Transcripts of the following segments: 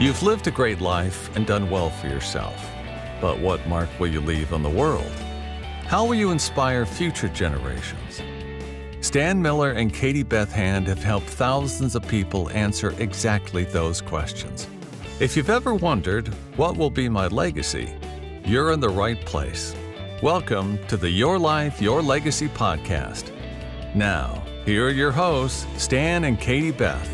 You've lived a great life and done well for yourself. But what mark will you leave on the world? How will you inspire future generations? Stan Miller and Katie Beth Hand have helped thousands of people answer exactly those questions. If you've ever wondered, what will be my legacy? You're in the right place. Welcome to the Your Life, Your Legacy podcast. Now, here are your hosts, Stan and Katie Beth.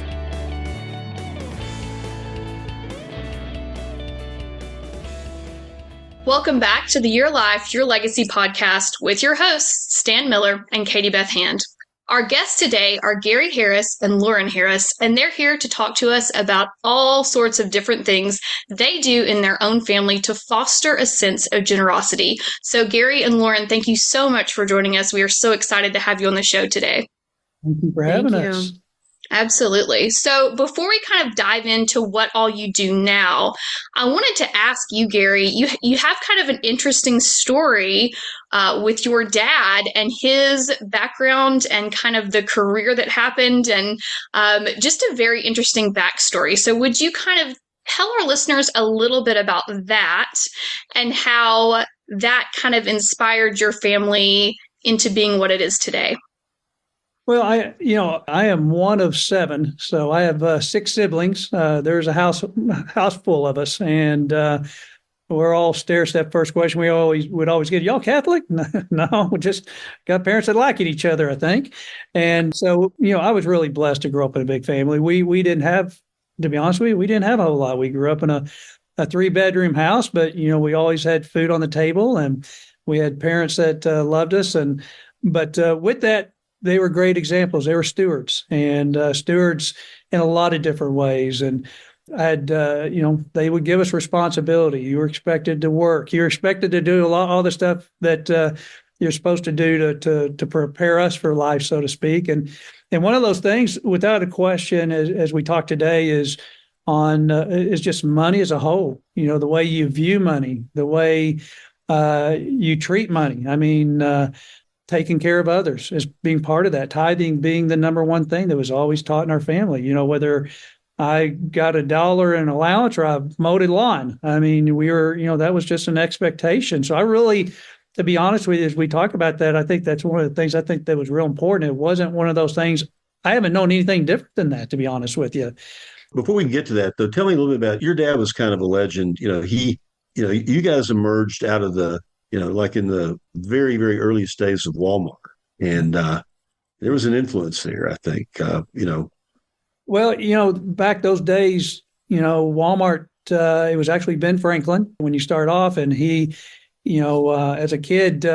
Welcome back to the Your Life, Your Legacy podcast with your hosts, Stan Miller and Katie Beth Hand. Our guests today are Gary Harris and Lauren Harris, and they're here to talk to us about all sorts of different things they do in their own family to foster a sense of generosity. So Gary and Lauren, thank you so much for joining us. We are so excited to have you on the show today. Thank you for having us. Absolutely. So before we kind of dive into what all you do now, I wanted to ask you, Gary, you have kind of an interesting story with your dad and his background and kind of the career that happened and just a very interesting backstory. So would you kind of tell our listeners a little bit about that and how that kind of inspired your family into being what it is today? Well, I am one of seven, so I have six siblings. There's a house full of us, and we're all stair-step. First question would always get, y'all Catholic? No, we just got parents that like each other, I think. And so, I was really blessed to grow up in a big family. We didn't have, to be honest with you, we didn't have a whole lot. We grew up in a 3-bedroom house, but we always had food on the table, and we had parents that loved us. But with that, they were great examples. They were stewards and stewards in a lot of different ways. And they would give us responsibility. You were expected to work. You were expected to do all the stuff that you're supposed to do to prepare us for life, so to speak. And one of those things, without a question, as we talk today, is just money as a whole. The way you view money, the way you treat money. I mean, taking care of others as being part of that. Tithing being the number one thing that was always taught in our family. Whether I got $1 in allowance or I mowed a lawn. I mean, we were, that was just an expectation. So I really, to be honest with you, as we talk about that, I think that's one of the things I think that was real important. It wasn't one of those things. I haven't known anything different than that, to be honest with you. Before we can get to that, though, tell me a little bit about your dad. Was kind of a legend. You guys emerged out of the, like in the very, very earliest days of Walmart. And there was an influence there, I think, Well, back those days, Walmart, it was actually Ben Franklin when you start off. And he, as a kid,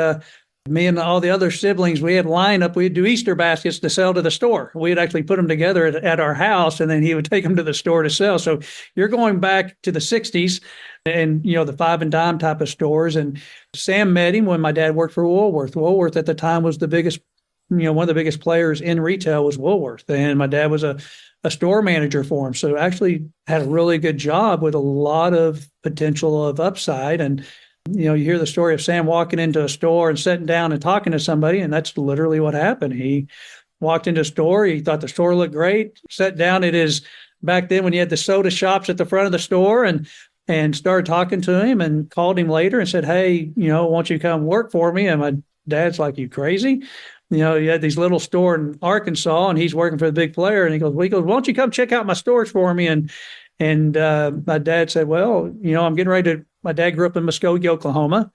me and all the other siblings, we had lineup. We'd do Easter baskets to sell to the store. We'd actually put them together at our house, and then he would take them to the store to sell. So you're going back to the 60s and, the 5 and dime type of stores. And Sam met him when my dad worked for Woolworth. Woolworth at the time was the biggest, one of the biggest players in retail was Woolworth. And my dad was a store manager for him. So actually had a really good job with a lot of potential of upside. And you hear the story of Sam walking into a store and sitting down and talking to somebody, and that's literally what happened. He walked into a store. He thought the store looked great, sat down at his, back then when you had the soda shops at the front of the store, and started talking to him and called him later and said, hey, why don't you come work for me? And my dad's like, you crazy? He had these little store in Arkansas, and he's working for the big player. And he goes, why don't you come check out my stores for me? And my dad said, well, I'm getting ready to. My dad grew up in Muskogee, Oklahoma,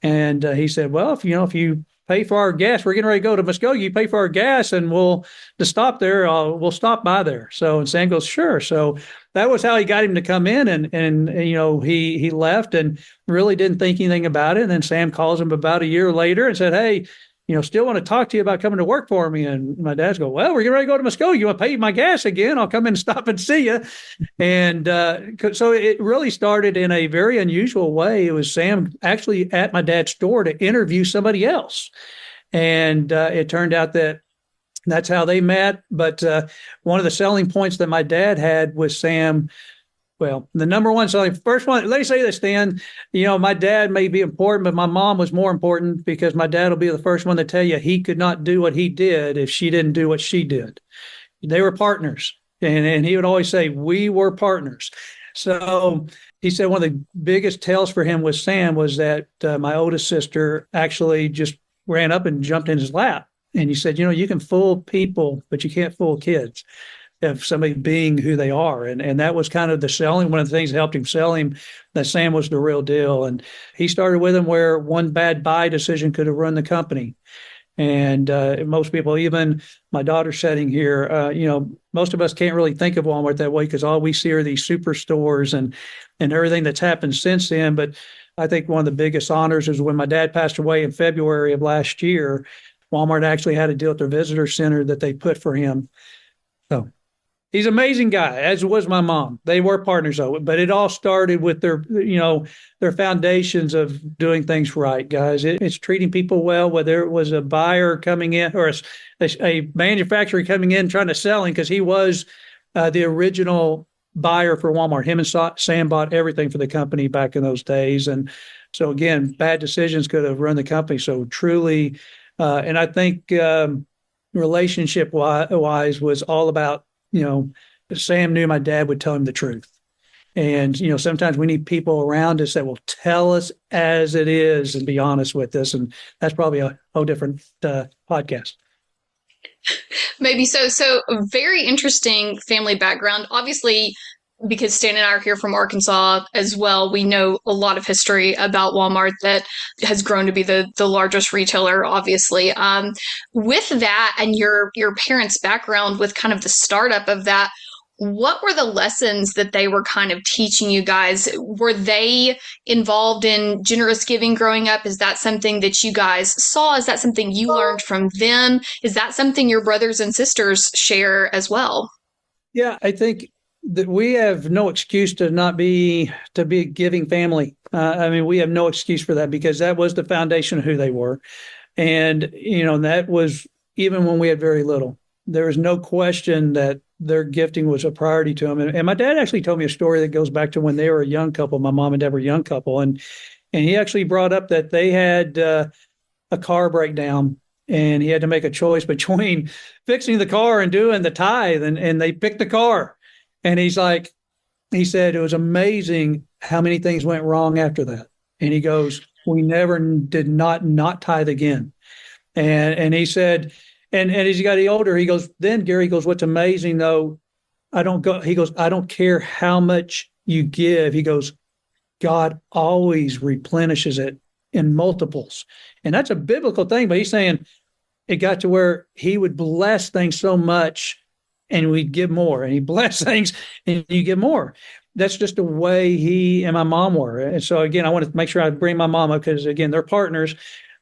and he said, well, if you pay for our gas, we're getting ready to go to Muskogee. You pay for our gas, and we'll stop there. We'll stop by there. So, and Sam goes, sure. So that was how he got him to come in, and he left and really didn't think anything about it. And then Sam calls him about a year later and said, hey, still want to talk to you about coming to work for me. And my dad's go, well, we're getting ready to go to Muskogee. You want to pay my gas again? I'll come in and stop and see you. And so it really started in a very unusual way. It was Sam actually at my dad's store to interview somebody else. And it turned out that that's how they met. But one of the selling points that my dad had with Sam, well, the number one selling, first one, let me say this, Dan, my dad may be important, but my mom was more important because my dad will be the first one to tell you he could not do what he did if she didn't do what she did. They were partners. And he would always say, we were partners. So he said one of the biggest tells for him with Sam was that my oldest sister actually just ran up and jumped in his lap. And he said, you can fool people, but you can't fool kids of somebody being who they are. And that was kind of the selling. One of the things that helped him sell him that Sam was the real deal. And he started with him where one bad buy decision could have run the company. And most people, even my daughter sitting here, most of us can't really think of Walmart that way because all we see are these superstores and everything that's happened since then. But I think one of the biggest honors is when my dad passed away in February of last year, Walmart actually had a deal at their visitor center that they put for him. So he's an amazing guy, as was my mom. They were partners, though, but it all started with their foundations of doing things right, guys. It's treating people well, whether it was a buyer coming in or a manufacturer coming in trying to sell him, because he was the original buyer for Walmart. Him and Sam bought everything for the company back in those days. And so, again, bad decisions could have run the company. So truly, and I think relationship wise was all about, Sam knew my dad would tell him the truth. And, sometimes we need people around us that will tell us as it is and be honest with us. And that's probably a whole different podcast. Maybe so. So very interesting family background. Obviously, because Stan and I are here from Arkansas as well, we know a lot of history about Walmart that has grown to be the largest retailer, obviously. With that and your parents' background with kind of the startup of that, what were the lessons that they were kind of teaching you guys? Were they involved in generous giving growing up? Is that something that you guys saw? Is that something you learned from them? Is that something your brothers and sisters share as well? Yeah, I think that we have no excuse to be a giving family. We have no excuse for that because that was the foundation of who they were. And, that was even when we had very little. There was no question that their gifting was a priority to them. And my dad actually told me a story that goes back to when they were a young couple. My mom and dad were a young couple. And he actually brought up that they had a car breakdown and he had to make a choice between fixing the car and doing the tithe. And they picked the car. And he said, it was amazing how many things went wrong after that. And he goes, we never did not tithe again. And he said, and as he got older, he goes, then Gary goes, what's amazing though, he goes, I don't care how much you give. He goes, God always replenishes it in multiples. And that's a biblical thing, but he's saying it got to where he would bless things so much and we'd give more, and he bless things and you give more. That's just the way he and my mom were. And so again, I want to make sure I bring my mom up because again, they're partners.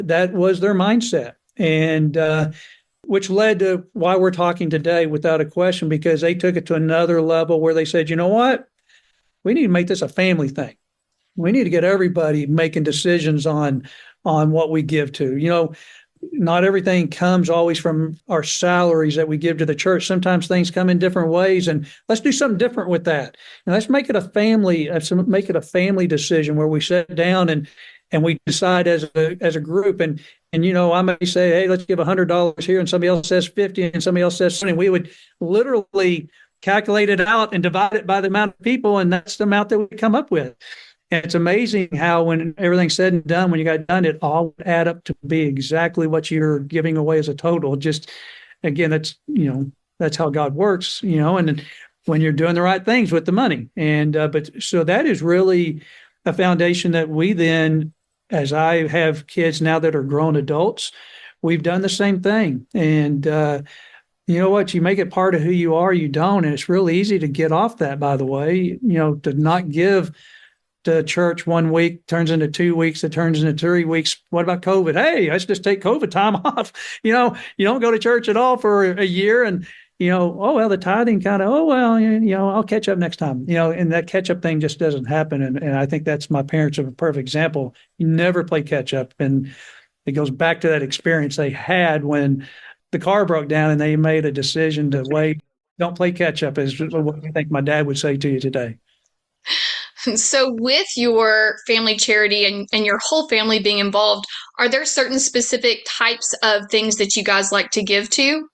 That was their mindset. And, which led to why we're talking today without a question, because they took it to another level where they said, you know what? We need to make this a family thing. We need to get everybody making decisions on what we give to. Not everything comes always from our salaries that we give to the church. Sometimes things come in different ways, and let's do something different with that. And let's make it a family decision where we sit down and we decide as a group. And I may say, hey, let's give $100 here, and somebody else says 50, and somebody else says 20. We would literally calculate it out and divide it by the amount of people, and that's the amount that we come up with. And it's amazing how when everything's said and done, when you got done, it all would add up to be exactly what you're giving away as a total. Just, again, that's how God works, and when you're doing the right things with the money. And, but so that is really a foundation that we then, as I have kids now that are grown adults, we've done the same thing. And, you know what? You make it part of who you are, you don't. And it's really easy to get off that, by the way, to not give to church 1 week turns into 2 weeks, it turns into 3 weeks. What about COVID? Hey, let's just take COVID time off. You don't go to church at all for a year and, the tithing kind of, I'll catch up next time, and that catch up thing just doesn't happen. And I think that's my parents are a perfect example. You never play catch up. And it goes back to that experience they had when the car broke down and they made a decision to wait. Don't play catch up is what I think my dad would say to you today. So with your family charity and your whole family being involved, are there certain specific types of things that you guys like to give to?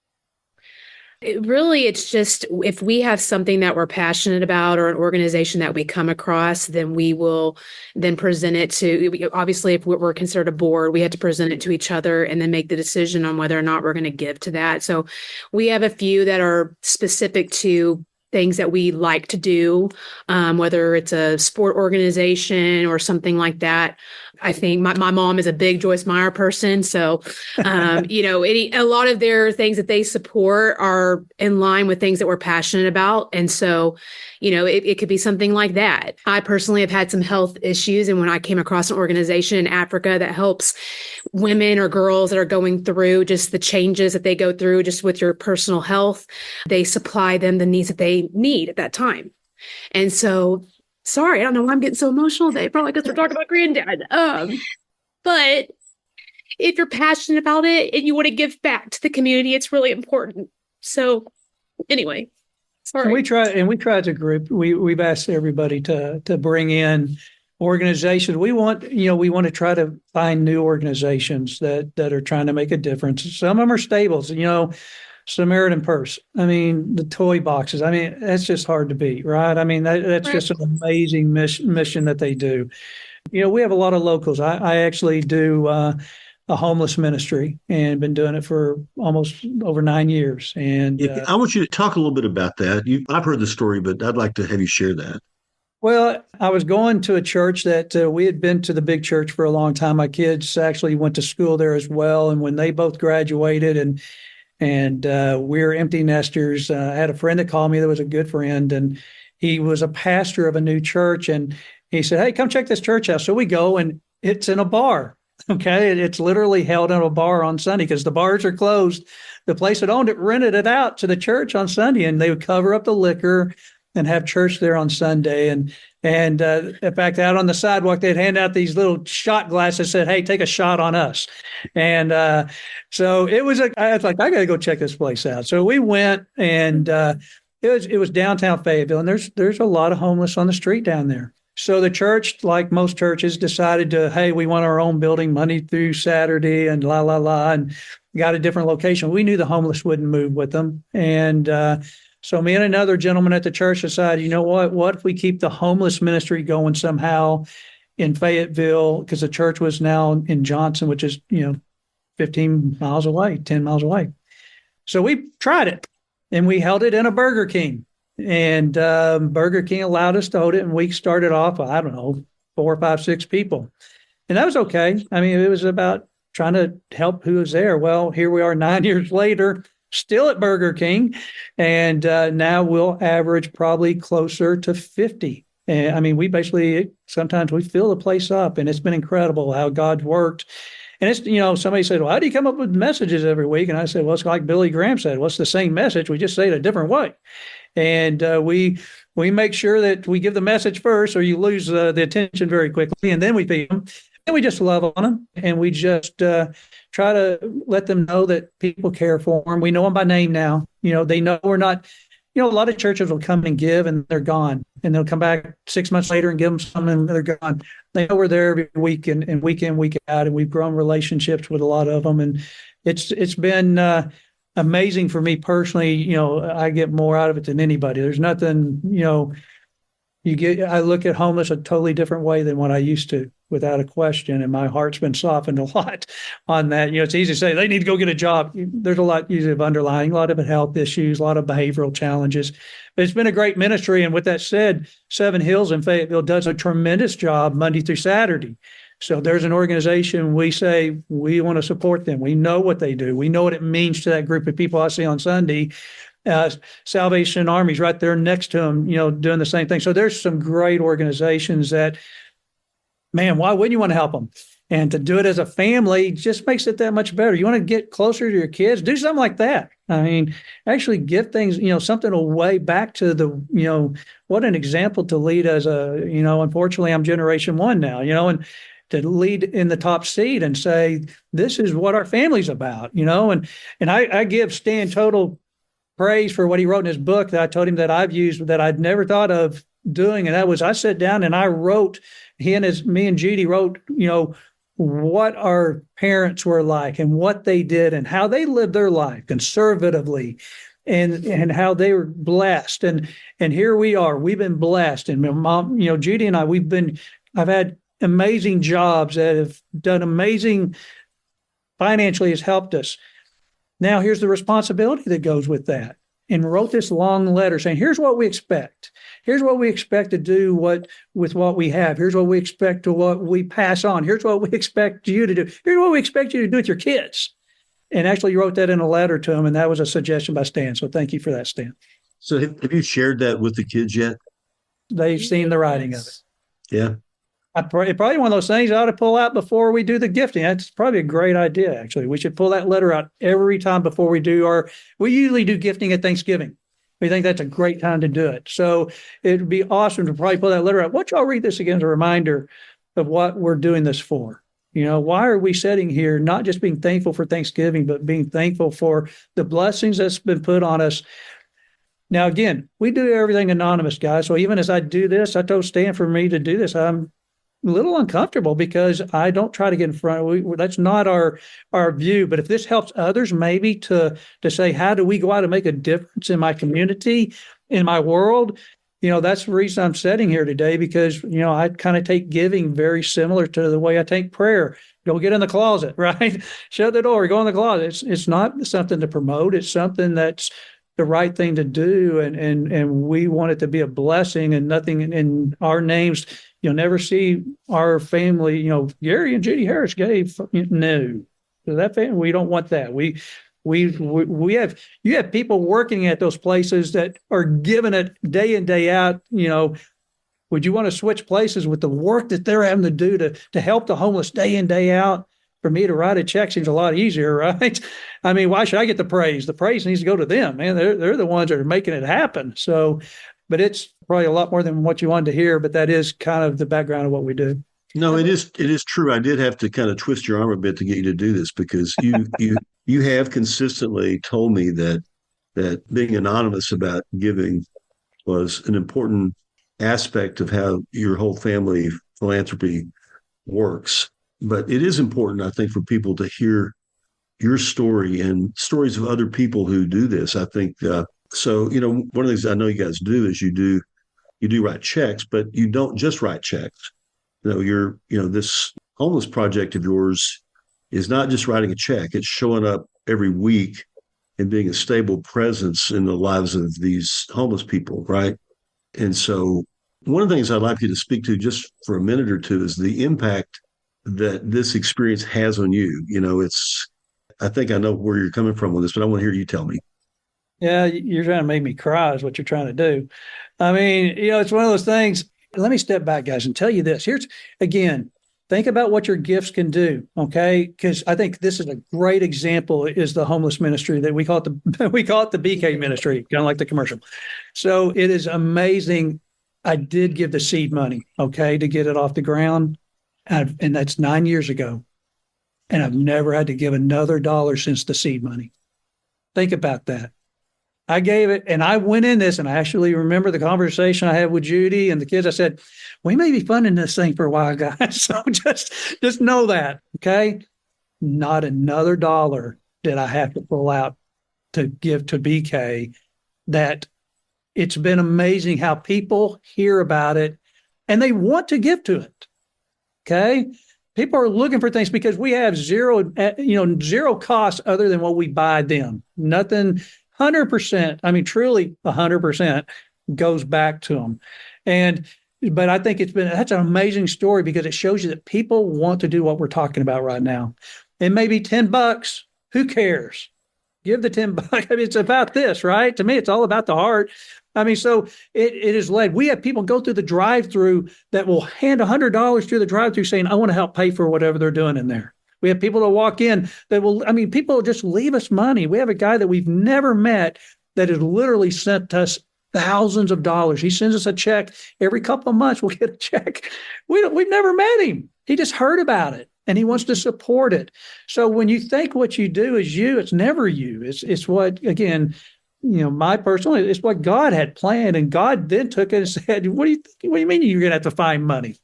It's just if we have something that we're passionate about or an organization that we come across, then we will then present it to, obviously, if we're considered a board, we have to present it to each other and then make the decision on whether or not we're going to give to that. So we have a few that are specific to things that we like to do, whether it's a sport organization or something like that. I think my mom is a big Joyce Meyer person. So, a lot of their things that they support are in line with things that we're passionate about. And so, it could be something like that. I personally have had some health issues. And when I came across an organization in Africa that helps women or girls that are going through just the changes that they go through just with your personal health, they supply them the needs that they need at that time. And so, sorry, I don't know why I'm getting so emotional today. Probably because we're talking about granddad. But if you're passionate about it and you want to give back to the community, it's really important. So anyway, sorry. And we try as a group, we've asked everybody to bring in organizations. We want to try to find new organizations that are trying to make a difference. Some of them are stables, Samaritan Purse. I mean, the toy boxes. I mean, that's just hard to beat, right? I mean, that's just an amazing mission that they do. We have a lot of locals. I actually do a homeless ministry and been doing it for almost over 9 years. And I want you to talk a little bit about that. I've heard the story, but I'd like to have you share that. Well, I was going to a church that we had been to the big church for a long time. My kids actually went to school there as well. And when they both graduated and we're empty nesters, I had a friend that called me that was a good friend, and he was a pastor of a new church. And he said, "Hey, come check this church out." So we go, and it's in a bar. Okay. It's literally held in a bar on Sunday because the bars are closed. The place that owned it rented it out to the church on Sunday, and they would cover up the liquor and have church there on Sunday. And in fact, out on the sidewalk, they'd hand out these little shot glasses that said, "Hey, take a shot on us." And so I was like, I got to go check this place out. So we went, and it was downtown Fayetteville, and there's a lot of homeless on the street down there. So the church, like most churches, decided hey, we want our own building Monday through Saturday and and got a different location. We knew the homeless wouldn't move with them. And so me and another gentleman at the church decided, what if we keep the homeless ministry going somehow in Fayetteville, because the church was now in Johnson, which is, 15 miles away, 10 miles away. So we tried it, and we held it in a Burger King. And Burger King allowed us to hold it, and we started off, 4, 5, 6 people. And that was okay. I mean, it was about trying to help who was there. Well, here we are 9 years later, still at Burger King, and now we'll average probably closer to 50. And I mean, sometimes we fill the place up, and it's been incredible how God's worked. And it's, somebody said, "Well, how do you come up with messages every week?" And I said, "Well, it's like Billy Graham said, well, it's the same message. We just say it a different way." And we make sure that we give the message first, or you lose the attention very quickly, and then we feed them. And we just love on them, and we just try to let them know that people care for them. We know them by name now. They know we're not. A lot of churches will come and give, and they're gone, and they'll come back 6 months later and give them something, and they're gone. They know we're there every week and week in, week out, and we've grown relationships with a lot of them, and it's been amazing for me personally. I get more out of it than anybody. There's nothing, I look at homeless a totally different way than what I used to, without a question. And my heart's been softened a lot on that. It's easy to say they need to go get a job. There's a lot usually of underlying, a lot of health issues, a lot of behavioral challenges. But it's been a great ministry. And with that said, Seven Hills in Fayetteville does a tremendous job Monday through Saturday. So there's an organization, we say we want to support them. We know what they do. We know what it means to that group of people I see on Sunday. Salvation Army's right there next to them, doing the same thing. So there's some great organizations that, man, why wouldn't you want to help them? And to do it as a family just makes it that much better. You want to get closer to your kids, do something like that. I mean, actually give things, something away back to the, what an example to lead as unfortunately I'm generation one now, and to lead in the top seat and say, this is what our family's about, and I give Stan total praise for what he wrote in his book that I told him that I've used that I'd never thought of doing. And that was, I sat down and I wrote, me and Judy wrote, what our parents were like and what they did and how they lived their life conservatively and how they were blessed. And here we are. We've been blessed. And my mom, Judy and I've had amazing jobs that have done amazing financially, has helped us. Now here's the responsibility that goes with that. And wrote this long letter saying, here's what we expect. Here's what we expect to do with what we have. Here's what we expect to what we pass on. Here's what we expect you to do. Here's what we expect you to do with your kids. And actually you wrote that in a letter to them, and that was a suggestion by Stan. So thank you for that, Stan. So have you shared that with the kids yet? They've seen the writing of it. Yeah. It's probably one of those things I ought to pull out before we do the gifting. That's probably a great idea, actually. We should pull that letter out every time before we usually do gifting at Thanksgiving. We think that's a great time to do it. So it'd be awesome to probably pull that letter out. Why don't y'all read this again as a reminder of what we're doing this for? Why are we sitting here not just being thankful for Thanksgiving, but being thankful for the blessings that's been put on us? Now, again, we do everything anonymous, guys. So even as I do this, I told Stan for me to do this, I'm a little uncomfortable because I don't try to get in front. That's not our view. But if this helps others, maybe to say, how do we go out and make a difference in my community, in my world? That's the reason I'm sitting here today, because, I kind of take giving very similar to the way I take prayer. Go get in the closet, right? Shut the door, go in the closet. It's not something to promote. It's something that's the right thing to do. And we want it to be a blessing, and nothing in our names. You'll never see our family, Gary and Judy Harris gave. No, that family, we don't want that. You have people working at those places that are giving it day in, day out. Would you want to switch places with the work that they're having to do to help the homeless day in, day out? For me to write a check seems a lot easier, right? I mean, why should I get the praise? The praise needs to go to them, man. They're the ones that are making it happen. So, but it's probably a lot more than what you wanted to hear, but that is kind of the background of what we do. No, it is true. I did have to kind of twist your arm a bit to get you to do this, because you have consistently told me that being anonymous about giving was an important aspect of how your whole family philanthropy works. But it is important, I think, for people to hear your story and stories of other people who do this. I think so. One of the things I know you guys do is you do write checks, but you don't just write checks. This homeless project of yours is not just writing a check. It's showing up every week and being a stable presence in the lives of these homeless people, right? And so one of the things I'd like you to speak to just for a minute or two is the impact that this experience has on you. I think I know where you're coming from with this, but I want to hear you tell me. Yeah, you're trying to make me cry is what you're trying to do. I mean, it's one of those things. Let me step back, guys, and tell you this. Here's, again, think about what your gifts can do, okay? Because I think this is a great example, is the homeless ministry that we call it the BK ministry, kind of like the commercial. So it is amazing. I did give the seed money, okay, to get it off the ground. And that's 9 years ago. And I've never had to give another dollar since the seed money. Think about that. I gave it, and I went in this, and I actually remember the conversation I had with Judy and the kids. I said, we may be funding this thing for a while, guys. So just know that, okay? Not another dollar did I have to pull out to give to BK. That it's been amazing how people hear about it and they want to give to it. Okay. People are looking for things because we have zero cost other than what we buy them. Nothing, 100%. I mean, truly 100% goes back to them. But I think that's an amazing story because it shows you that people want to do what we're talking about right now. It may be $10. Who cares? Give the $10. I mean, it's about this, right? To me, it's all about the heart. I mean, so it is led. We have people go through the drive-through that will hand $100 through the drive-through saying, I want to help pay for whatever they're doing in there. We have people that walk in that people just leave us money. We have a guy that we've never met that has literally sent us thousands of dollars. He sends us a check every couple of months. We'll get a check. We've never met him. He just heard about it and he wants to support it. So when you think what you do is you, it's never you. It's what, again, my personal, it's what God had planned, and God then took it and said, what do you mean you're going to have to find money?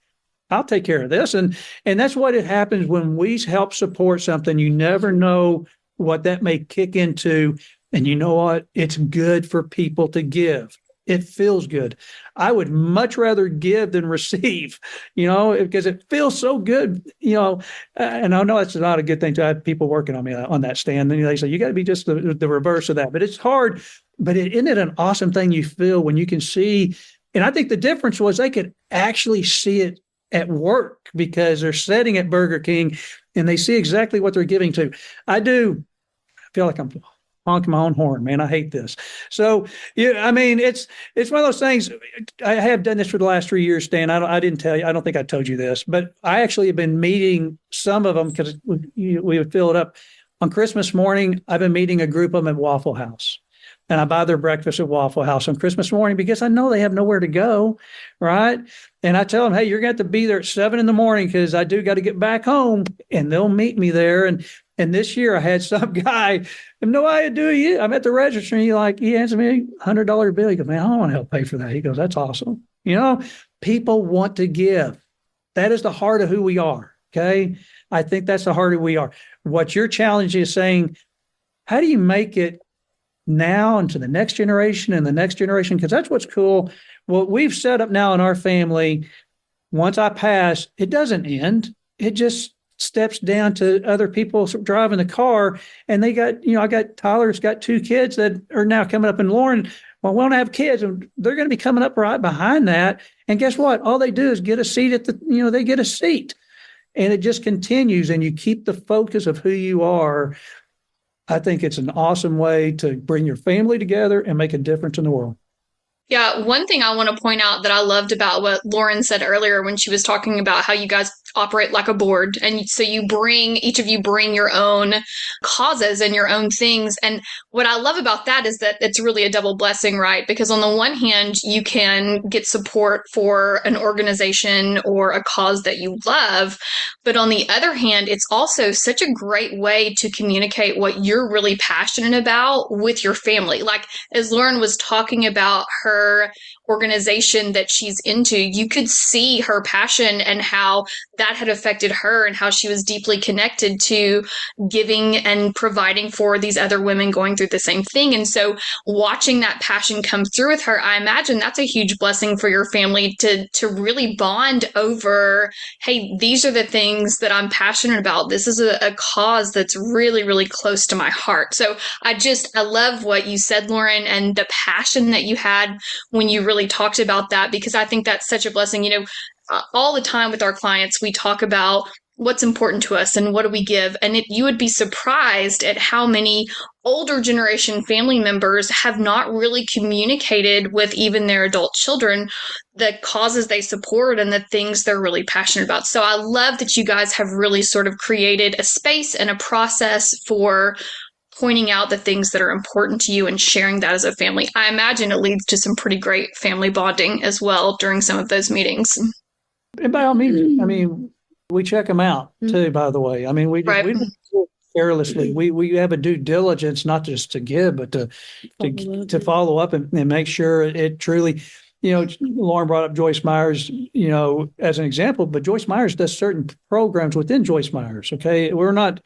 I'll take care of this. And that's what it happens when we help support something. You never know what that may kick into And you know what? It's good for people to give. It feels good. I would much rather give than receive, because it feels so good, and I know it's not a good thing to have people working on me on that stand. And they say, you got to be just the reverse of that. But it's hard. But isn't it an awesome thing you feel when you can see? And I think the difference was they could actually see it at work because they're sitting at Burger King and they see exactly what they're giving to. I feel like I'm honking my own horn, man. I hate this. So, it's one of those things. I have done this for the last 3 years, Stan. I didn't tell you. I don't think I told you this, but I actually have been meeting some of them because we would fill it up on Christmas morning. I've been meeting a group of them at Waffle House. And I buy their breakfast at Waffle House on Christmas morning because I know they have nowhere to go, right? And I tell them, hey, you're going to have to be there at 7 a.m. because I do got to get back home. And they'll meet me there. And this year I had some guy, I have no idea, I'm at the register and he hands me a $100 bill. He goes, man, I don't want to help pay for that. He goes, that's awesome. People want to give. That is the heart of who we are, okay? I think that's the heart of who we are. What your challenge is saying, how do you make it now and to the next generation and the next generation? Because that's what's cool. What we've set up now in our family, once I pass, it doesn't end. It just steps down to other people driving the car. And they got, Tyler's got 2 kids that are now coming up, and Lauren, well, we don't have kids, and they're going to be coming up right behind that. And guess what? All they do is get a seat they get a seat, and it just continues, and you keep the focus of who you are. I think it's an awesome way to bring your family together and make a difference in the world. Yeah, one thing I want to point out that I loved about what Lauren said earlier when she was talking about how you guys operate like a board. And so each of you bring your own causes and your own things. And what I love about that is that it's really a double blessing, right? Because on the one hand, you can get support for an organization or a cause that you love. But on the other hand, it's also such a great way to communicate what you're really passionate about with your family. Like, as Lauren was talking about her organization that she's into, you could see her passion and how that had affected her and how she was deeply connected to giving and providing for these other women going through the same thing. And so watching that passion come through with her, I imagine that's a huge blessing for your family to really bond over, hey, these are the things that I'm passionate about. This is a cause that's really, really close to my heart. So I love what you said, Lauren, and the passion that you had when you really talked about that, because I think that's such a blessing. All the time with our clients, we talk about what's important to us and what do we give. And you would be surprised at how many older generation family members have not really communicated with even their adult children the causes they support and the things they're really passionate about. So I love that you guys have really sort of created a space and a process for pointing out the things that are important to you and sharing that as a family. I imagine it leads to some pretty great family bonding as well during some of those meetings. And by all means, we check them out too, by the way. We don't do it carelessly. We have a due diligence, not just to give, but to follow up and make sure it truly, Lauren brought up Joyce Myers, as an example, but Joyce Myers does certain programs within Joyce Myers. Okay. We're not,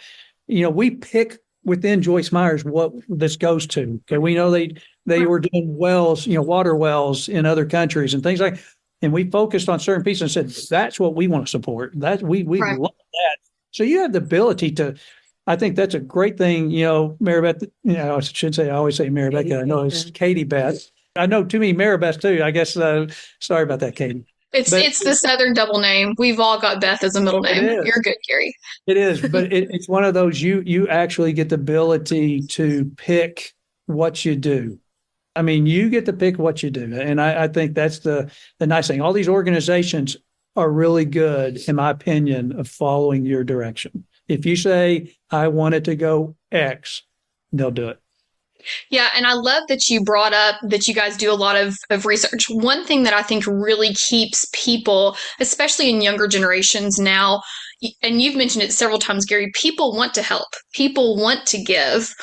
we pick within Joyce Myers what this goes to. Okay. We know they were doing wells, water wells in other countries and things like, and we focused on certain pieces and said, that's what we want to support. That we love that. So you have the ability to, I think that's a great thing. Maribeth, I should say, I always say Maribeth. I know it's Katie Beth. I know too many Maribeths too. I guess, sorry about that, Katie. It's the Southern double name. We've all got Beth as a middle name. You're good, Gary. It is, but it's one of those you actually get the ability to pick what you do. You get to pick what you do, and I think that's the nice thing. All these organizations are really good, in my opinion, of following your direction. If you say I want it to go X, they'll do it. Yeah, and I love that you brought up that you guys do a lot of research. One thing that I think really keeps people, especially in younger generations now, and you've mentioned it several times, Gary, people want to help. People want to give.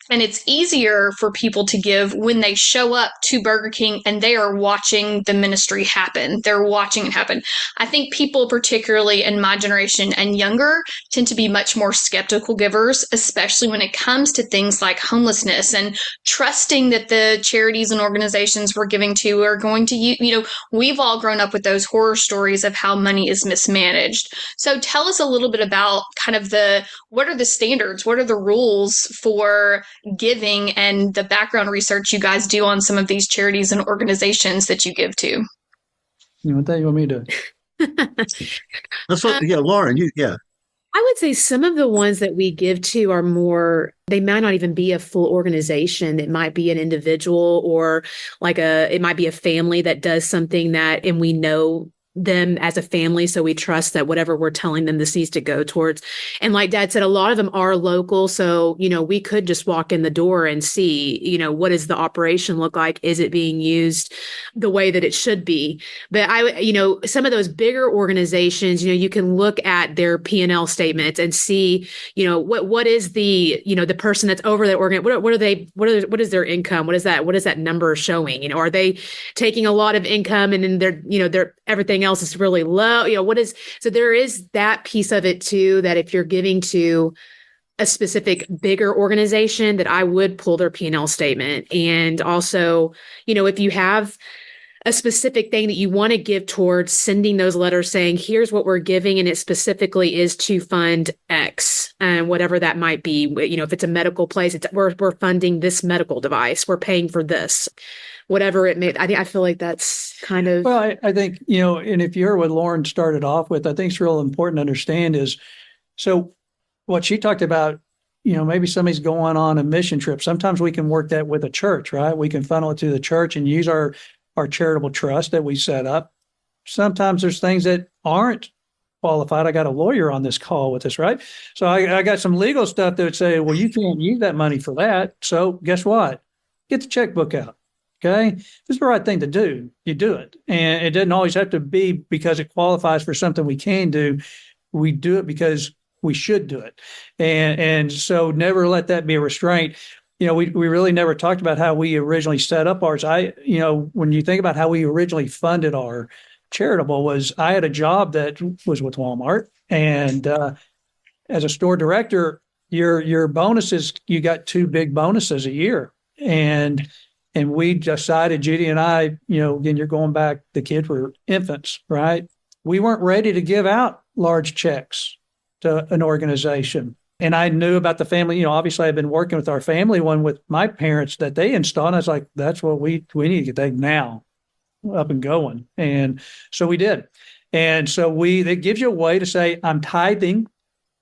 And it's easier for people to give when they show up to Burger King and they are watching the ministry happen. They're watching it happen. I think people, particularly in my generation and younger, tend to be much more skeptical givers, especially when it comes to things like homelessness and trusting that the charities and organizations we're giving to are going to use. We've all grown up with those horror stories of how money is mismanaged. So tell us a little bit about kind of what are the standards? What are the rules for giving and the background research you guys do on some of these charities and organizations that you give to? You want me to? That's what, Lauren, I would say some of the ones that we give to are more, they might not even be a full organization. It might be an individual or it might be a family that does something and we know them as a family. So we trust that whatever we're telling them, this needs to go towards. And like Dad said, a lot of them are local. So, we could just walk in the door and see, what does the operation look like? Is it being used the way that it should be? But some of those bigger organizations, you can look at their P&L statements and see, what is the person that's over that organ, what is their income? What is that number showing? Are they taking a lot of income and then they're everything else is really low? So there is that piece of it too, that if you're giving to a specific bigger organization, that I would pull their P&L statement. And also, if you have a specific thing that you want to give towards, sending those letters saying, here's what we're giving, and it specifically is to fund X, and whatever that might be. If it's a medical place, we're funding this medical device, we're paying for this. Whatever it may, I feel like that's kind of. Well, I think, and if you heard what Lauren started off with, I think it's real important to understand is, so what she talked about, maybe somebody's going on a mission trip. Sometimes we can work that with a church, right? We can funnel it to the church and use our charitable trust that we set up. Sometimes there's things that aren't qualified. I got a lawyer on this call with us, right? So I got some legal stuff that would say, well, you can't use that money for that. So guess what? Get the checkbook out. Okay. If it's the right thing to do, you do it. And it doesn't always have to be because it qualifies for something we can do. We do it because we should do it. And so never let that be a restraint. We really never talked about how we originally set up ours. When you think about how we originally funded our charitable was, I had a job that was with Walmart. And as a store director, your bonuses, you got 2 big bonuses a year. And we decided, Judy and I, again, you're going back, the kids were infants, right? We weren't ready to give out large checks to an organization. And I knew about the family, obviously I've been working with our family one with my parents that they installed. And I was like, that's what we need to get that now up and going. And so we did. And so it gives you a way to say, I'm tithing.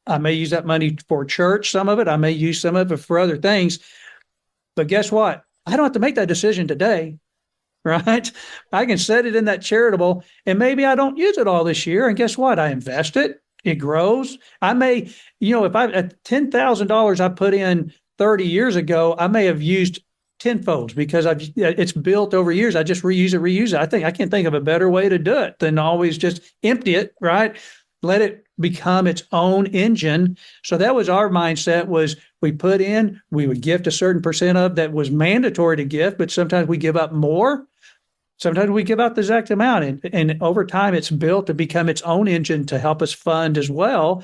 I may use that money for church, some of it. I may use some of it for other things. But guess what? I don't have to make that decision today, right? I can set it in that charitable, and maybe I don't use it all this year. And guess what? I invest it. It grows. I may, if I at $10,000 I put in 30 years ago, I may have used tenfold because it's built over years. I just reuse it. I can't think of a better way to do it than always just empty it, right? Let it become its own engine. So that was our mindset, was we put in, we would gift a certain percent of that was mandatory to gift, but sometimes we give up more. Sometimes we give out the exact amount. And over time, it's built to become its own engine to help us fund as well.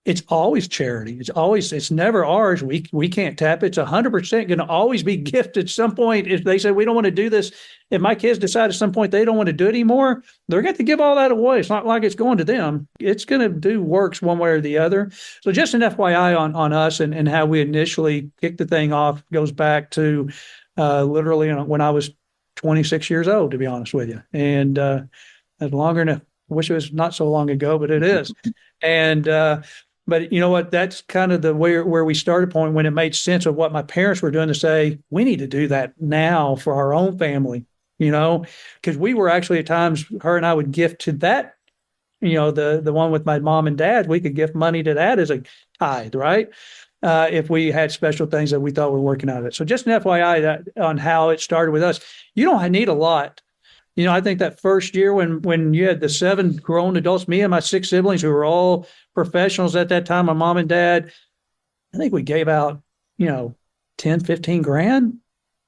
It's always charity. It's never ours. We can't tap it. It's 100% going to always be gift at some point. If they say, we don't want to do this, if my kids decide at some point they don't want to do it anymore, they're going to give all that away. It's not like it's going to them. It's going to do works one way or the other. So just an FYI on us and how we initially kicked the thing off goes back to literally when I was 26 years old, to be honest with you. And that's longer than I wish it was not so long ago, but it is. And but you know what? That's kind of the where we started point when it made sense of what my parents were doing to say, we need to do that now for our own family, because we were actually at times, her and I would gift to that, the one with my mom and dad, we could gift money to that as a tithe, right? If we had special things that we thought were working out of it. So just an FYI on how it started with us. You don't need a lot. I think that first year when you had the 7 grown adults, me and my 6 siblings who were all professionals at that time, my mom and dad, I think we gave out, 10, 15 grand.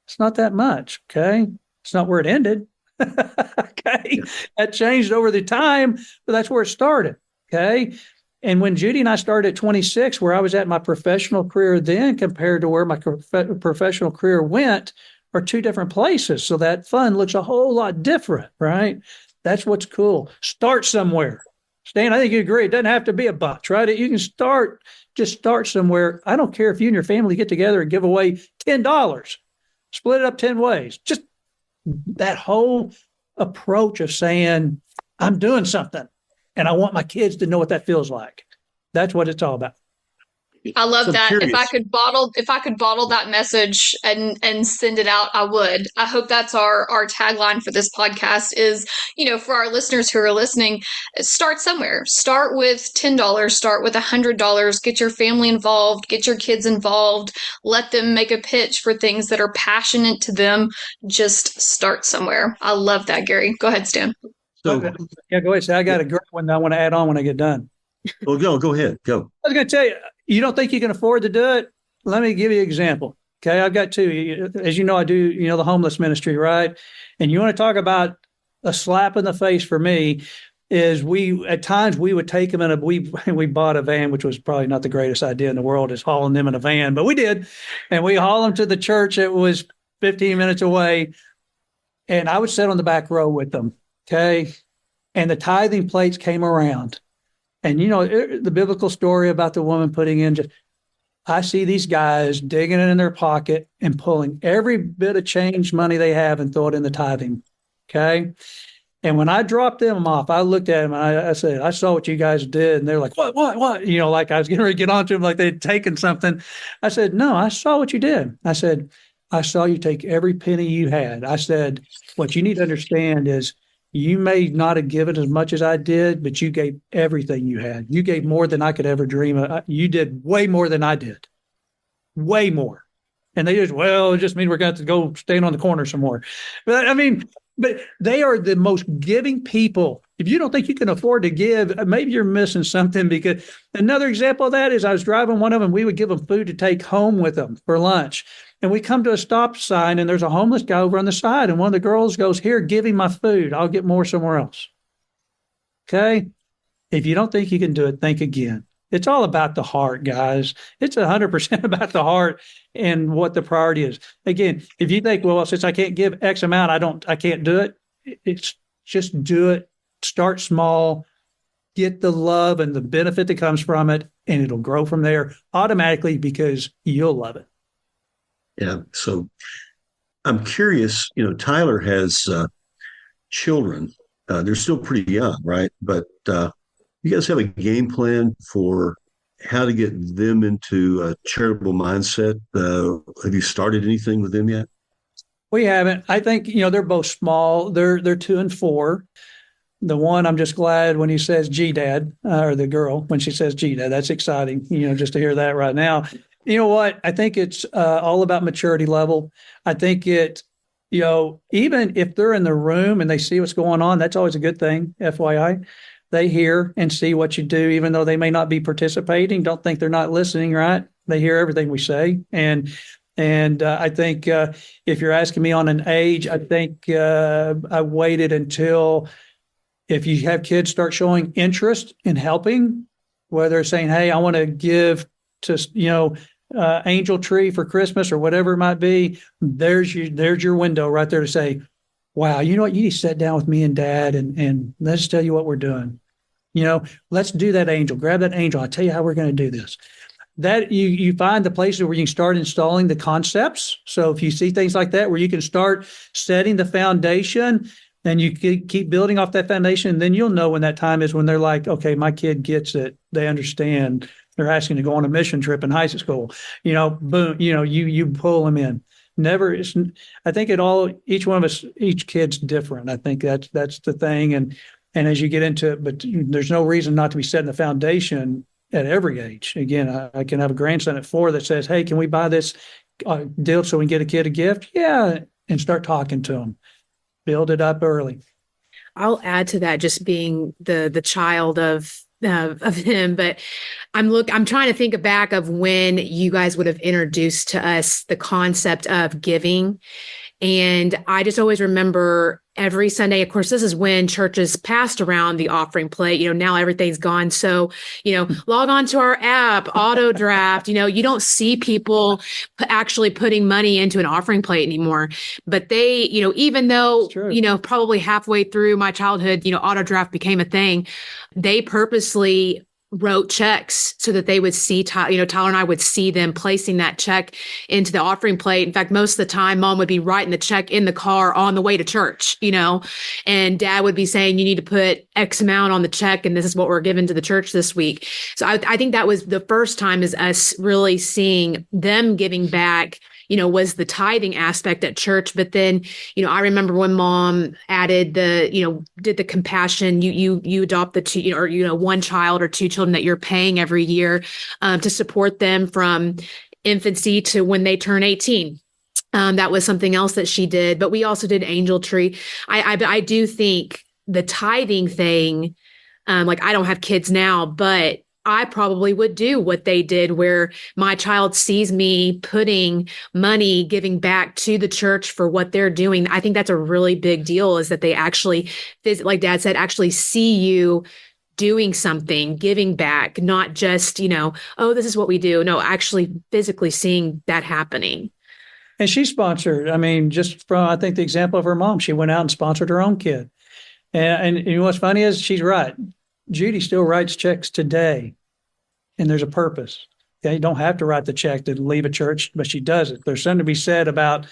It's not that much. Okay. It's not where it ended. Okay. That changed over the time, but that's where it started. Okay. And when Judy and I started at 26, where I was at my professional career then compared to where my professional career went are two different places. So that fund looks a whole lot different, right? That's what's cool. Start somewhere. Stan, I think you agree. It doesn't have to be a bunch, right? You can just start somewhere. I don't care if you and your family get together and give away $10, split it up 10 ways. Just that whole approach of saying, I'm doing something and I want my kids to know what that feels like. That's what it's all about. I love So I'm that. curious. If I could bottle that message and send it out, I would. I hope that's our tagline for this podcast is, for our listeners who are listening, start somewhere. Start with $10, start with $100, get your family involved, get your kids involved, let them make a pitch for things that are passionate to them. Just start somewhere. I love that, Gary. Go ahead, Stan. So, Yeah, go ahead. Say, I got a great one that I want to add on when I get done. well, go ahead. Go. I was going to tell you, you don't think you can afford to do it? Let me give you an example. Okay, I've got two. As you know, I do, the homeless ministry, right? And you want to talk about a slap in the face for me is at times we would take them we bought a van, which was probably not the greatest idea in the world, is hauling them in a van, but we did. And we haul them to the church that was 15 minutes away. And I would sit on the back row with them. Okay. And the tithing plates came around. And, the biblical story about the woman putting in, I see these guys digging it in their pocket and pulling every bit of change money they have and throw it in the tithing. Okay. And when I dropped them off, I looked at them and I said, I saw what you guys did. And they're like, what? Like I was getting ready to get onto them like they'd taken something. I said, no, I saw what you did. I said, I saw you take every penny you had. I said, what you need to understand is, you may not have given as much as I did, but you gave everything you had. You gave more than I could ever dream of. You did way more than I did. Way more. And they just, it just means we're going to have to go stand on the corner some more. But but they are the most giving people. If you don't think you can afford to give, maybe you're missing something. Because another example of that is I was driving one of them. We would give them food to take home with them for lunch. And we come to a stop sign and there's a homeless guy over on the side. And one of the girls goes, here, give him my food. I'll get more somewhere else. Okay. If you don't think you can do it, think again. It's all about the heart, guys. It's 100% about the heart and what the priority is. Again, if you think, well, since I can't give X amount, I can't do it. It's just do it. Start small, get the love and the benefit that comes from it, and it'll grow from there automatically because you'll love it. Yeah. So I'm curious, Tyler has children. They're still pretty young, right? But you guys have a game plan for how to get them into a charitable mindset. Have you started anything with them yet? We haven't. I think, they're both small. They're 2 and 4. The one, I'm just glad when he says G Dad, or the girl, when she says G Dad, that's exciting, just to hear that right now. You know what? I think it's all about maturity level. I think even if they're in the room and they see what's going on, that's always a good thing, FYI. They hear and see what you do, even though they may not be participating. Don't think they're not listening, right? They hear everything we say. And I think if you're asking me on an age, I think I waited until if you have kids start showing interest in helping, whether it's saying, hey, I want to give to, Angel Tree for Christmas or whatever it might be, there's your window right there to say, wow, you know what? You need to sit down with me and Dad and let's tell you what we're doing. Let's do that angel. Grab that angel. I'll tell you how we're going to do this. That you find the places where you can start installing the concepts. So if you see things like that, where you can start setting the foundation and you keep building off that foundation, then you'll know when that time is when they're like, okay, my kid gets it. They understand. They're asking to go on a mission trip in high school. Boom, you pull them in. I think each one of us, each kid's different. I think that's the thing. And as you get into it, but there's no reason not to be setting the foundation at every age. Again, I can have a grandson at 4 that says, hey, can we buy this deal so we can get a kid a gift? Yeah. And start talking to them. Build it up early. I'll add to that, just being the child of of him, but I'm trying to think back of when you guys would have introduced to us the concept of giving. And I just always remember every Sunday, of course, this is when churches passed around the offering plate. Now everything's gone. So, log on to our app, auto draft. You don't see people actually putting money into an offering plate anymore. But they, even though, probably halfway through my childhood, auto draft became a thing, they purposely wrote checks so that they would see, Tyler and I would see them placing that check into the offering plate. In fact, most of the time, Mom would be writing the check in the car on the way to church, and Dad would be saying, you need to put X amount on the check, and this is what we're giving to the church this week. So I think that was the first time is us really seeing them giving back, was the tithing aspect at church. But then, I remember when Mom added did the compassion, you adopt the two, or, one child or two children that you're paying every year to support them from infancy to when they turn 18. That was something else that she did. But we also did Angel Tree. I do think the tithing thing, like I don't have kids now, but I probably would do what they did, where my child sees me putting money, giving back to the church for what they're doing. I think that's a really big deal, is that they actually, like Dad said, actually see you doing something, giving back, not just, oh, this is what we do. No, actually physically seeing that happening. And she sponsored, just from, I think, the example of her mom, she went out and sponsored her own kid. And what's funny is she's right. Judy still writes checks today, and there's a purpose. Yeah, you don't have to write the check to leave a church, but she does it. There's something to be said about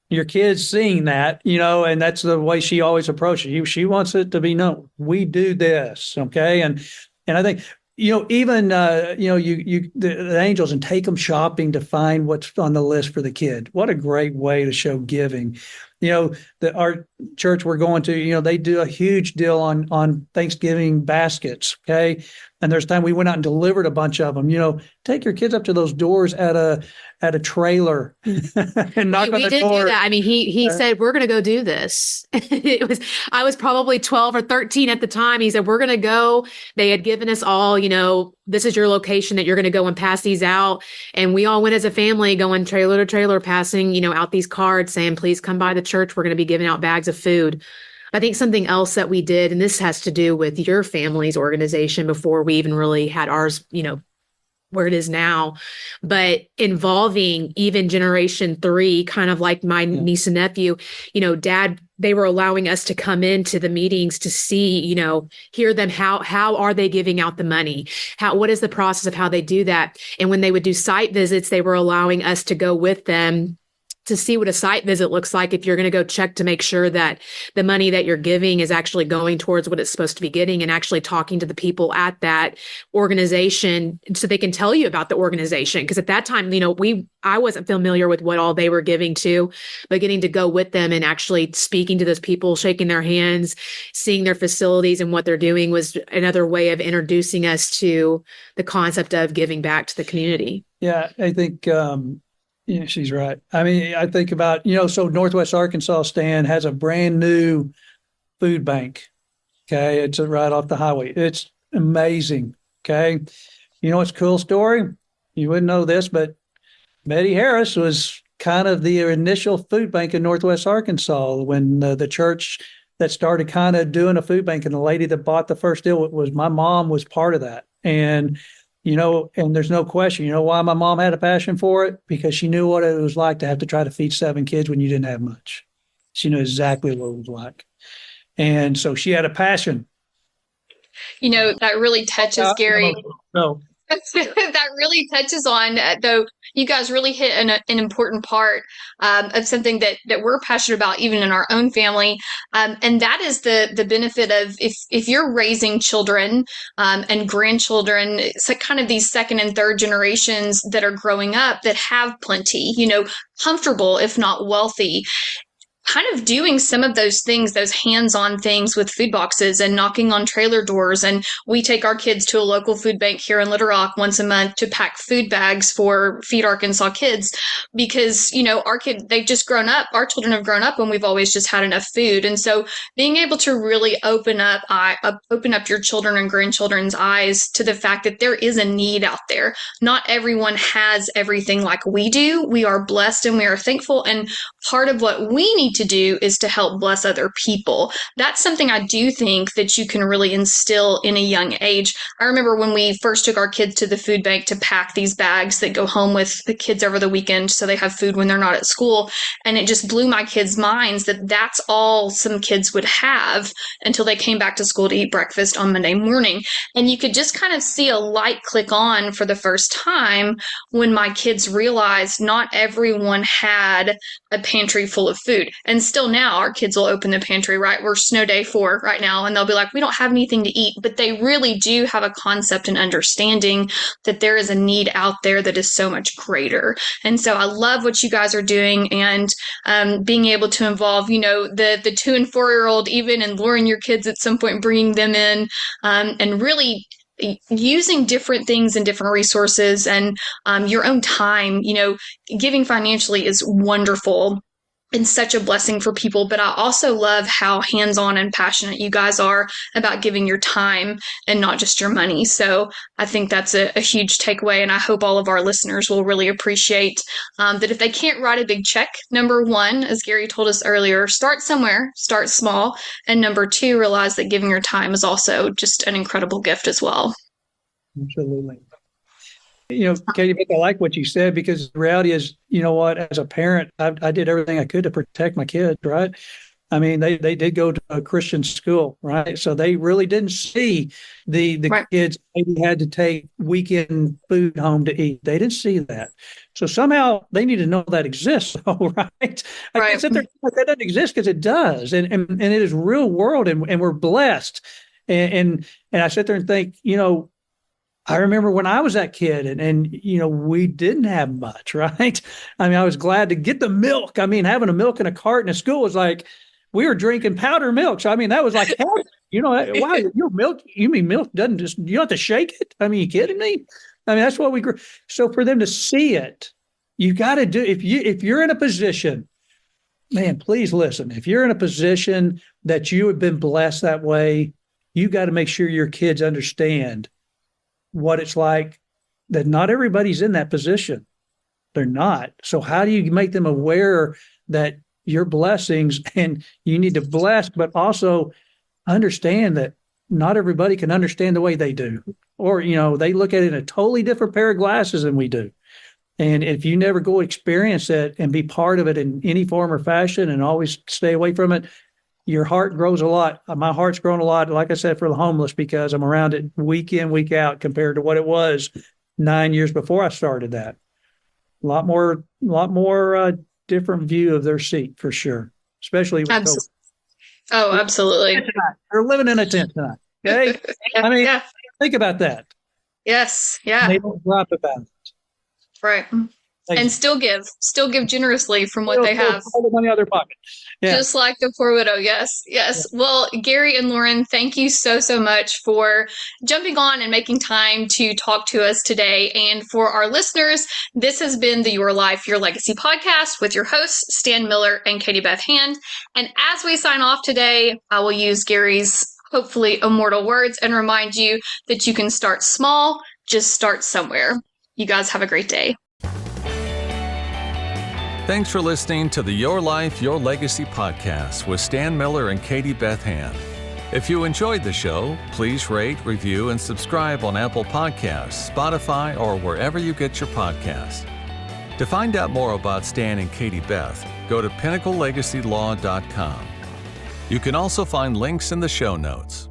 your kids seeing that, and that's the way she always approaches it. She wants it to be known. We do this, okay? And I think, even the angels, and take them shopping to find what's on the list for the kid. What a great way to show giving. Our church we're going to, they do a huge deal on Thanksgiving baskets, okay? And there's time we went out and delivered a bunch of them. Take your kids up to those doors at a trailer and knock on the door. We did do that. He said, we're going to go do this. I was probably 12 or 13 at the time. He said, we're going to go. They had given us all, this is your location that you're going to go and pass these out. And we all went as a family, going trailer to trailer, passing, out these cards saying, please come by the church. We're going to be giving out bags of food. I think something else that we did, and this has to do with your family's organization before we even really had ours, where it is now, but involving even Generation 3, kind of like my niece and nephew, Dad, they were allowing us to come into the meetings to see, hear them, how are they giving out the money? What is the process of how they do that? And when they would do site visits, they were allowing us to go with them to see what a site visit looks like, if you're going to go check to make sure that the money that you're giving is actually going towards what it's supposed to be getting, and actually talking to the people at that organization so they can tell you about the organization. Because at that time, I wasn't familiar with what all they were giving to, but getting to go with them and actually speaking to those people, shaking their hands, seeing their facilities and what they're doing was another way of introducing us to the concept of giving back to the community. Yeah, I think, yeah, she's right. I think about, so Northwest Arkansas, Stan, has a brand new food bank. Okay. It's right off the highway. It's amazing. Okay. It's a cool story. You wouldn't know this, but Betty Harris was kind of the initial food bank in Northwest Arkansas when the church that started kind of doing a food bank, and the lady that bought the first deal was my mom, was part of that. And and there's no question, why my mom had a passion for it? Because she knew what it was like to have to try to feed 7 kids when you didn't have much. She knew exactly what it was like. And so she had a passion. That really touches, Gary. No. That really touches on, though, you guys really hit an important part of something that we're passionate about, even in our own family. And that is the benefit of if you're raising children and grandchildren, so kind of these second and third generations that are growing up that have plenty, comfortable, if not wealthy. kind of doing some of those things, those hands-on things with food boxes and knocking on trailer doors. And we take our kids to a local food bank here in Little Rock once a month to pack food bags for Feed Arkansas kids because, they've just grown up. Our children have grown up and we've always just had enough food. And so being able to really open up your children and grandchildren's eyes to the fact that there is a need out there. Not everyone has everything like we do. We are blessed and we are thankful. And part of what we need to do is to help bless other people. That's something I do think that you can really instill in a young age. I remember when we first took our kids to the food bank to pack these bags that go home with the kids over the weekend so they have food when they're not at school. And it just blew my kids' minds that that's all some kids would have until they came back to school to eat breakfast on Monday morning. And you could just kind of see a light click on for the first time when my kids realized not everyone had a pantry full of food. And still now our kids will open the pantry, right? We're snow day 4 right now, and they'll be like, we don't have anything to eat, but they really do have a concept and understanding that there is a need out there that is so much greater. And so I love what you guys are doing and being able to involve, the 2 and 4-year-old even and luring your kids at some point, bringing them in and really using different things and different resources and your own time. Giving financially is wonderful and such a blessing for people. But I also love how hands-on and passionate you guys are about giving your time and not just your money. So I think that's a huge takeaway. And I hope all of our listeners will really appreciate that if they can't write a big check, number 1, as Gary told us earlier, start somewhere, start small. And number 2, realize that giving your time is also just an incredible gift as well. Absolutely. Katie, I like what you said because the reality is, as a parent, I did everything I could to protect my kids, right? I mean, they did go to a Christian school, right? So they really didn't see the right. kids maybe had to take weekend food home to eat. They didn't see that. So somehow they need to know that exists, right? I can't sit there and say that doesn't exist because it does. And it is real world and we're blessed. And I sit there and think, I remember when I was that kid and we didn't have much, right? I mean, I was glad to get the milk. I mean, having a milk in a carton at school was like, we were drinking powder milk. So, I mean, that was like, wow, your milk, you mean milk doesn't just, you don't have to shake it? I mean, you kidding me? I mean, that's what we grew. So for them to see it, you got to do, if you're in a position, man, please listen. If you're in a position that you have been blessed that way, you got to make sure your kids understand what it's like that not everybody's in that position. They're not. So how do you make them aware that your blessings and you need to bless, but also understand that not everybody can understand the way they do, or, they look at it in a totally different pair of glasses than we do. And if you never go experience it and be part of it in any form or fashion and always stay away from it, your heart grows a lot. My heart's grown a lot, like I said, for the homeless because I'm around it week in, week out compared to what it was 9 years before I started that. A lot more different view of their seat for sure, especially with COVID. Oh, absolutely. They're living in a tent tonight. Okay. I mean, think about that. Yes. Yeah. They don't drop about it. Right. And still give generously from what they have. All the money out of their pocket. Yeah. Just like the poor widow. Yes. Yes. Yeah. Well, Gary and Lauren, thank you so much for jumping on and making time to talk to us today. And for our listeners, this has been the Your Life, Your Legacy podcast with your hosts, Stan Miller and Katie Beth Hand. And as we sign off today, I will use Gary's hopefully immortal words and remind you that you can start small, just start somewhere. You guys have a great day. Thanks for listening to the Your Life, Your Legacy podcast with Stan Miller and Katie Beth Hand. If you enjoyed the show, please rate, review, and subscribe on Apple Podcasts, Spotify, or wherever you get your podcasts. To find out more about Stan and Katie Beth, go to pinnaclelegacylaw.com. You can also find links in the show notes.